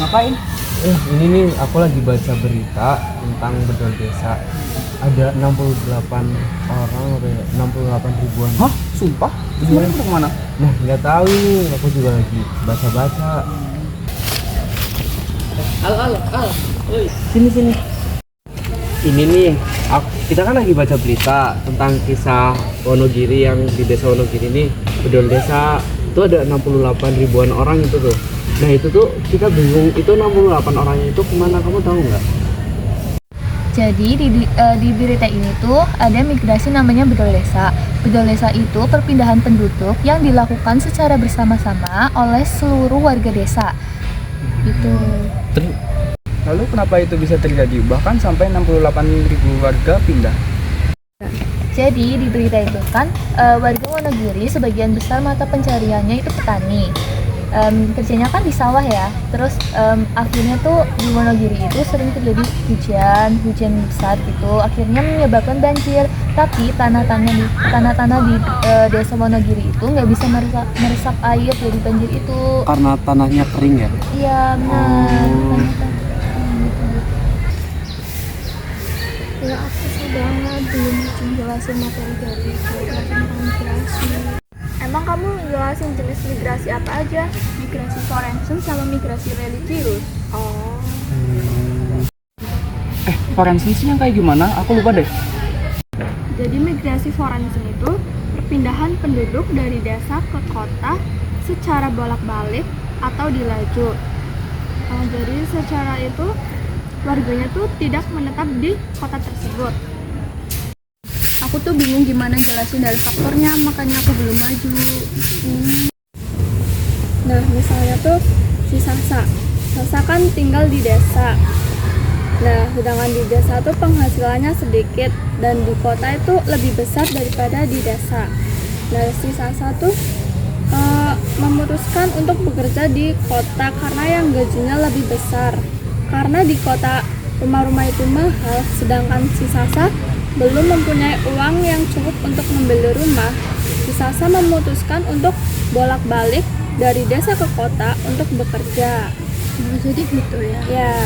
ngapain? Ini nih aku lagi baca berita tentang bedol desa. Ada 68 orang, apa ya? 68 ribuan. Hah? Sumpah? Terus mereka udah kemana? Nah, nggak tahu nih. Aku juga lagi baca-baca. Al. Oi. Sini. Ini nih, kita kan lagi baca berita tentang kisah Wonogiri yang di desa Wonogiri nih, bedol desa. Itu ada 68 ribuan orang itu tuh. Nah itu tuh kita bingung, itu 68 orangnya itu kemana, kamu tahu nggak? Jadi di berita ini tuh ada migrasi namanya bedol desa. Bedol desa itu perpindahan penduduk yang dilakukan secara bersama-sama oleh seluruh warga desa. Gitu. Lalu kenapa itu bisa terjadi? Bahkan sampai 68.000 warga pindah. Jadi di berita itu kan warga Wonogiri sebagian besar mata pencariannya itu petani. Kerjanya kan di sawah ya. Terus akhirnya tuh di Wonogiri itu sering terjadi hujan besar gitu. Akhirnya menyebabkan banjir. Tapi tanah-tanah di desa Wonogiri itu nggak bisa meresap air dari banjir itu. Karena tanahnya kering ya? Iya benar. Ya aku sih banget belum jelasin materi dari tentang migrasi. Emang kamu jelasin jenis migrasi apa aja? Migrasi forensen sama migrasi religius. Oh. Forensen sih yang kayak gimana? Aku lupa deh. Jadi migrasi forensen itu perpindahan penduduk dari desa ke kota secara bolak-balik atau dilaju. Jadi secara itu warganya tuh tidak menetap di kota tersebut. Aku tuh bingung gimana jelasin dari faktornya, makanya aku belum maju. Nah, misalnya tuh si Sasa kan tinggal di desa. Nah, sedangkan di desa tuh penghasilannya sedikit dan di kota itu lebih besar daripada di desa. Nah, si Sasa tuh memutuskan untuk bekerja di kota karena yang gajinya lebih besar. Karena di kota rumah-rumah itu mahal, sedangkan si Sasa belum mempunyai uang yang cukup untuk membeli rumah. Si Sasa memutuskan untuk bolak-balik dari desa ke kota untuk bekerja. Jadi gitu ya. Ya,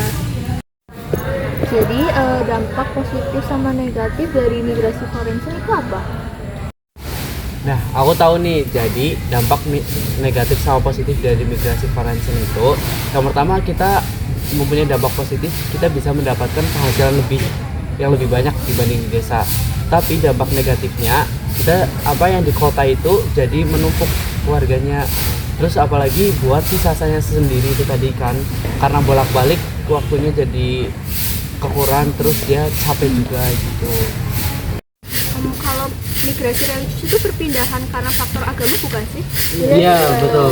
Jadi dampak positif sama negatif dari migrasi forensen itu apa? Nah, aku tahu nih. Jadi dampak negatif sama positif dari migrasi forensen itu, yang pertama kita mempunyai dampak positif, kita bisa mendapatkan penghasilan yang lebih banyak dibanding di desa. Tapi dampak negatifnya, kita yang di kota itu jadi menumpuk warganya. Terus apalagi buat si Sasanya sendiri itu tadi kan, karena bolak-balik waktunya jadi kekurangan, terus dia capek juga gitu. kalau migrasi religius itu perpindahan karena faktor agama bukan sih? Iya, betul.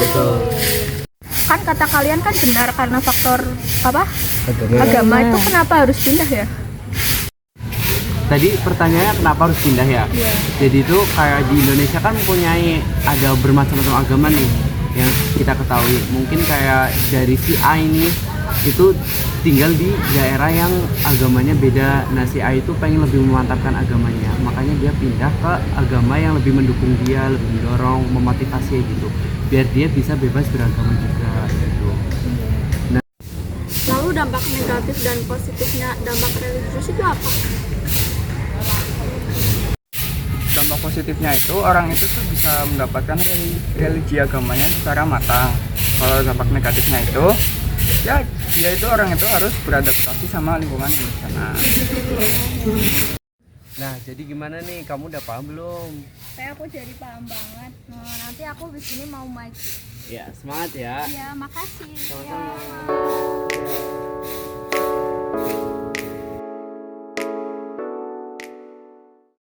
Kan kata kalian kan benar karena faktor apa? Agama. Itu kenapa harus pindah ya? Tadi pertanyaannya kenapa harus pindah ya? Iya. Jadi itu kayak di Indonesia kan ada bermacam-macam agama nih yang kita ketahui. Mungkin kayak dari si A ini itu tinggal di daerah yang agamanya beda. Nah, si A itu pengen lebih memantapkan agamanya, makanya dia pindah ke agama yang lebih mendukung dia, lebih mendorong, memotivasi gitu, biar dia bisa bebas beragama juga gitu. Lalu dampak negatif dan positifnya dampak religius itu apa? Dampak positifnya itu orang itu tuh bisa mendapatkan religi agamanya secara matang. Kalau dampak negatifnya itu ya dia itu orang itu harus beradaptasi sama lingkungan di sana. Nah, jadi gimana nih? Kamu udah paham belum? Kayak aku jadi paham banget. Nah, nanti aku di sini mau maju. Ya, semangat ya. Ya, makasih. Sama-sama. Ya.